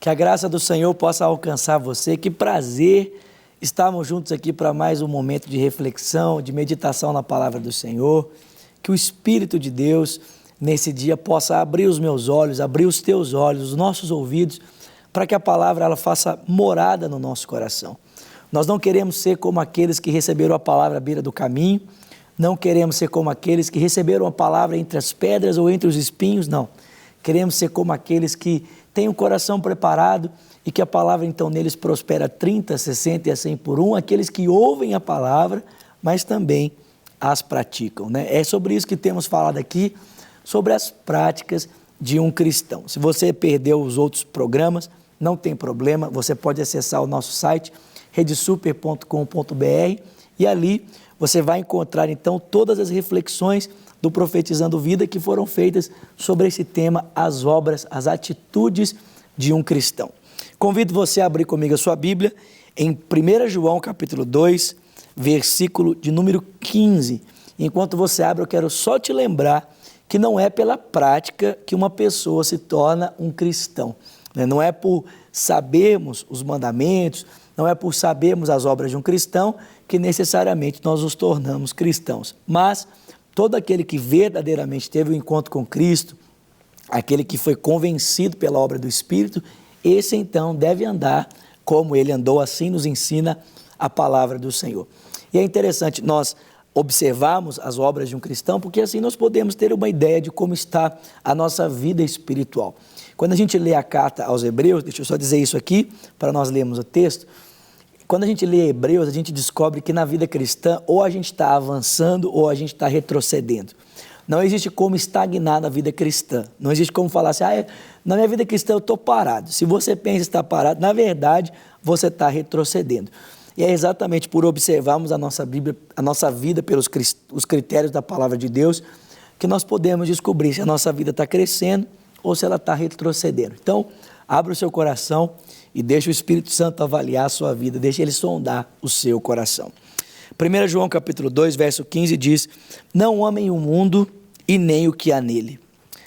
Que a graça do Senhor possa alcançar você. Que prazer estarmos juntos aqui para mais um momento de reflexão, de meditação na palavra do Senhor. Que o Espírito de Deus, nesse dia, possa abrir os meus olhos, abrir os teus olhos, os nossos ouvidos, para que a palavra ela faça morada no nosso coração. Nós não queremos ser como aqueles que receberam a palavra à beira do caminho, não queremos ser como aqueles que receberam a palavra entre as pedras ou entre os espinhos, não. Queremos ser como aqueles que têm o coração preparado e que a palavra então neles prospera 30, 60 e a 100 por um, aqueles que ouvem a palavra, mas também as praticam, né? É sobre isso que temos falado aqui, sobre as práticas de um cristão. Se você perdeu os outros programas, não tem problema, você pode acessar o nosso site, redesuper.com.br, e ali você vai encontrar então todas as reflexões do Profetizando Vida que foram feitas sobre esse tema, as obras, as atitudes de um cristão. Convido você a abrir comigo a sua Bíblia em 1 João capítulo 2, versículo de número 15. Enquanto você abre, eu quero só te lembrar que não é pela prática que uma pessoa se torna um cristão, né? Não é por sabermos os mandamentos, não é por sabermos as obras de um cristão que necessariamente nós nos tornamos cristãos, mas todo aquele que verdadeiramente teve um encontro com Cristo, aquele que foi convencido pela obra do Espírito, esse então deve andar como ele andou, assim nos ensina a palavra do Senhor. E é interessante nós observarmos as obras de um cristão, porque assim nós podemos ter uma ideia de como está a nossa vida espiritual. Quando a gente lê a carta aos Hebreus, deixa eu só dizer isso aqui, para nós lermos o texto. Quando a gente lê Hebreus, a gente descobre que na vida cristã, ou a gente está avançando, ou a gente está retrocedendo. Não existe como estagnar na vida cristã. Não existe como falar assim, na minha vida cristã eu estou parado. Se você pensa estar parado, na verdade, você está retrocedendo. E é exatamente por observarmos a nossa Bíblia, a nossa vida pelos os critérios da palavra de Deus, que nós podemos descobrir se a nossa vida está crescendo ou se ela está retrocedendo. Então, abra o seu coração e deixe o Espírito Santo avaliar a sua vida, deixe ele sondar o seu coração. 1 João capítulo 2, verso 15 diz, não amem o mundo e nem o que há nele.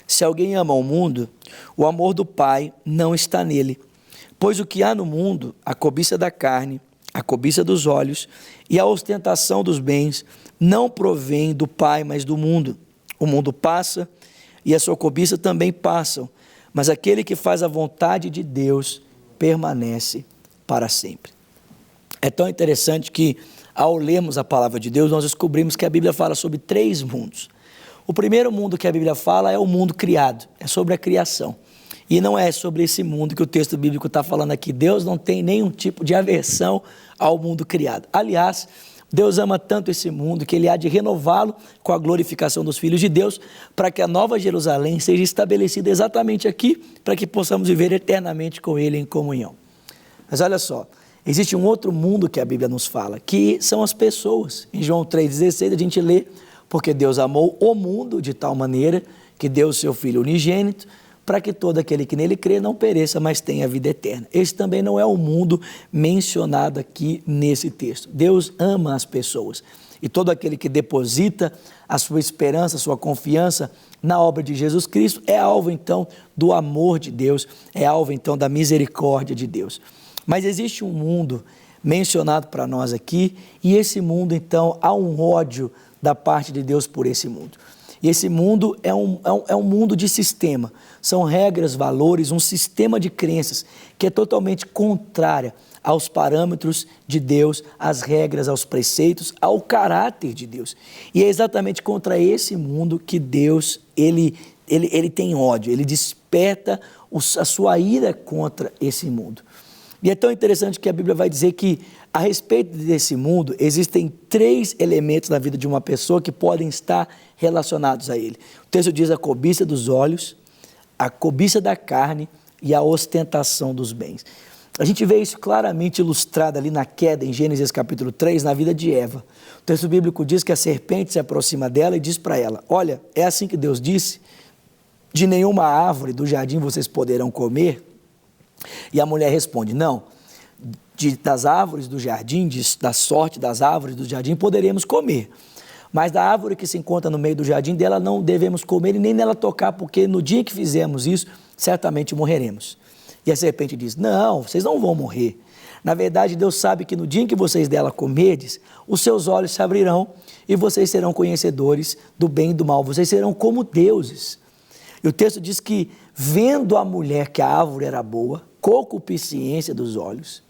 Se alguém ama o mundo, o amor do Pai não está nele. Pois o que há no mundo, a cobiça da carne, a cobiça dos olhos e a ostentação dos bens, não provém do Pai, mas do mundo. O mundo passa e a sua cobiça também passam, mas aquele que faz a vontade de Deus permanece para sempre. É tão interessante que, ao lermos a palavra de Deus, nós descobrimos que a Bíblia fala sobre 3 mundos. O primeiro mundo que a Bíblia fala é o mundo criado, é sobre a criação. E não é sobre esse mundo que o texto bíblico está falando aqui. Deus não tem nenhum tipo de aversão ao mundo criado. Aliás, Deus ama tanto esse mundo que Ele há de renová-lo com a glorificação dos filhos de Deus, para que a nova Jerusalém seja estabelecida exatamente aqui, para que possamos viver eternamente com Ele em comunhão. Mas olha só, existe um outro mundo que a Bíblia nos fala, que são as pessoas. Em João 3,16 a gente lê, porque Deus amou o mundo de tal maneira que deu o seu Filho unigênito, para que todo aquele que nele crê não pereça, mas tenha vida eterna. Esse também não é o mundo mencionado aqui nesse texto. Deus ama as pessoas. E todo aquele que deposita a sua esperança, a sua confiança na obra de Jesus Cristo, é alvo então do amor de Deus, é alvo então da misericórdia de Deus. Mas existe um mundo mencionado para nós aqui, e esse mundo então há um ódio da parte de Deus por esse mundo. E esse mundo é um mundo de sistema, são regras, valores, um sistema de crenças que é totalmente contrária aos parâmetros de Deus, às regras, aos preceitos, ao caráter de Deus. E é exatamente contra esse mundo que Deus, ele tem ódio, ele desperta a sua ira contra esse mundo. E é tão interessante que a Bíblia vai dizer que, a respeito desse mundo, existem 3 elementos na vida de uma pessoa que podem estar relacionados a ele. O texto diz a cobiça dos olhos, a cobiça da carne e a ostentação dos bens. A gente vê isso claramente ilustrado ali na queda, em Gênesis capítulo 3, na vida de Eva. O texto bíblico diz que a serpente se aproxima dela e diz para ela, olha, é assim que Deus disse, de nenhuma árvore do jardim vocês poderão comer? E a mulher responde, não, das árvores do jardim, da sorte das árvores do jardim poderemos comer, mas da árvore que se encontra no meio do jardim, dela não devemos comer e nem nela tocar, porque no dia que fizermos isso, certamente morreremos. E a serpente diz, não, vocês não vão morrer. Na verdade, Deus sabe que no dia em que vocês dela comerdes, os seus olhos se abrirão e vocês serão conhecedores do bem e do mal. Vocês serão como deuses. E o texto diz que, vendo a mulher que a árvore era boa, concupiscência dos olhos,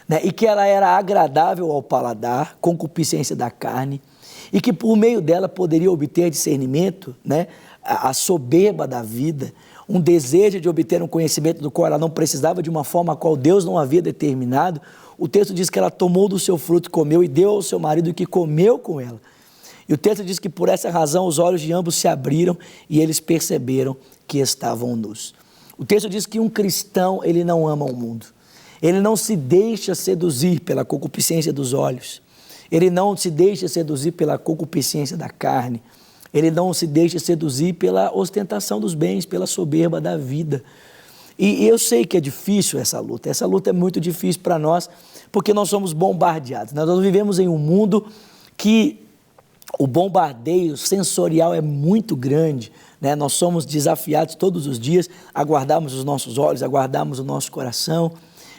né, e que ela era agradável ao paladar, concupiscência da carne, e que por meio dela poderia obter discernimento, né, a soberba da vida, um desejo de obter um conhecimento do qual ela não precisava de uma forma a qual Deus não havia determinado. O texto diz que ela tomou do seu fruto e comeu e deu ao seu marido que comeu com ela. E o texto diz que por essa razão os olhos de ambos se abriram e eles perceberam que estavam nus. O texto diz que um cristão, ele não ama o mundo. Ele não se deixa seduzir pela concupiscência dos olhos. Ele não se deixa seduzir pela concupiscência da carne. Ele não se deixa seduzir pela ostentação dos bens, pela soberba da vida. E eu sei que é difícil essa luta é muito difícil para nós, porque nós somos bombardeados. Nós vivemos em um mundo que o bombardeio sensorial é muito grande, né? Nós somos desafiados todos os dias a guardarmos os nossos olhos, a guardarmos o nosso coração.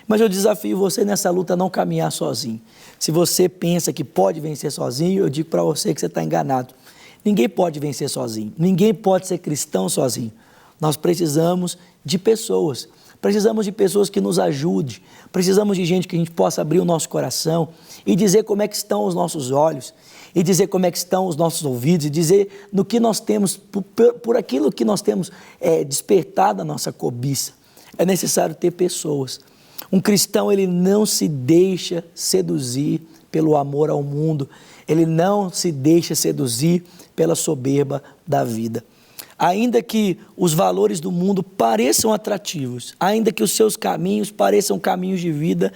Mas eu desafio você nessa luta a não caminhar sozinho. Se você pensa que pode vencer sozinho, eu digo para você que você está enganado. Ninguém pode vencer sozinho, ninguém pode ser cristão sozinho. Nós precisamos de pessoas que nos ajudem, precisamos de gente que a gente possa abrir o nosso coração e dizer como é que estão os nossos olhos, e dizer como é que estão os nossos ouvidos, e dizer no que nós temos, por aquilo que nós temos despertado a nossa cobiça. É necessário ter pessoas. Um cristão, ele não se deixa seduzir pelo amor ao mundo, ele não se deixa seduzir pela soberba da vida. Ainda que os valores do mundo pareçam atrativos, ainda que os seus caminhos pareçam caminhos de vida,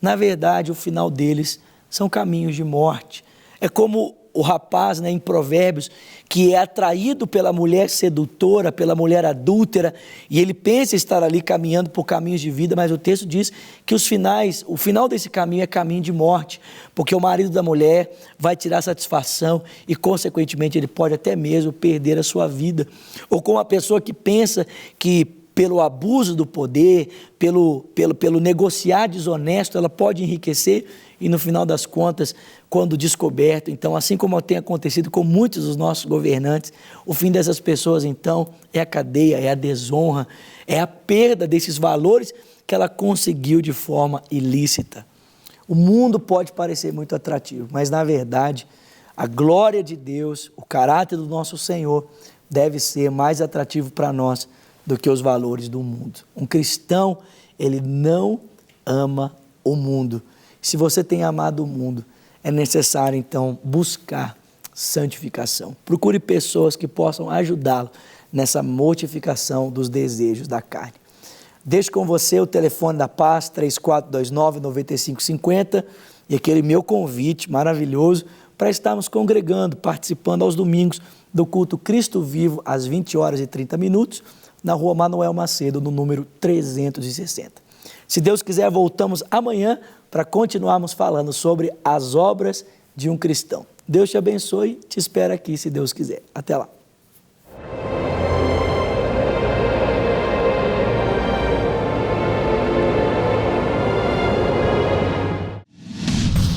na verdade, o final deles são caminhos de morte. É como o rapaz, né, em Provérbios, que é atraído pela mulher sedutora, pela mulher adúltera, e ele pensa estar ali caminhando por caminhos de vida, mas o texto diz que o final desse caminho é caminho de morte, porque o marido da mulher vai tirar satisfação e, consequentemente, ele pode até mesmo perder a sua vida. Ou como a pessoa que pensa que pelo abuso do poder, pelo negociar desonesto, ela pode enriquecer e, no final das contas, quando descoberto, então, assim como tem acontecido com muitos dos nossos governantes, o fim dessas pessoas, então, é a cadeia, é a desonra, é a perda desses valores que ela conseguiu de forma ilícita. O mundo pode parecer muito atrativo, mas, na verdade, a glória de Deus, o caráter do nosso Senhor, deve ser mais atrativo para nós do que os valores do mundo. Um cristão, ele não ama o mundo. Se você tem amado o mundo, é necessário, então, buscar santificação. Procure pessoas que possam ajudá-lo nessa mortificação dos desejos da carne. Deixo com você o telefone da paz, 3429-9550, e aquele meu convite maravilhoso para estarmos congregando, participando aos domingos do culto Cristo Vivo, às 20h30, na rua Manuel Macedo, no número 360. Se Deus quiser, voltamos amanhã para continuarmos falando sobre as obras de um cristão. Deus te abençoe, te espero aqui, se Deus quiser. Até lá.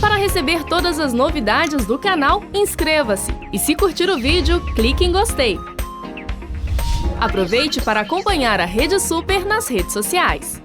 Para receber todas as novidades do canal, inscreva-se e, se curtir o vídeo, clique em gostei. Aproveite para acompanhar a Rede Super nas redes sociais.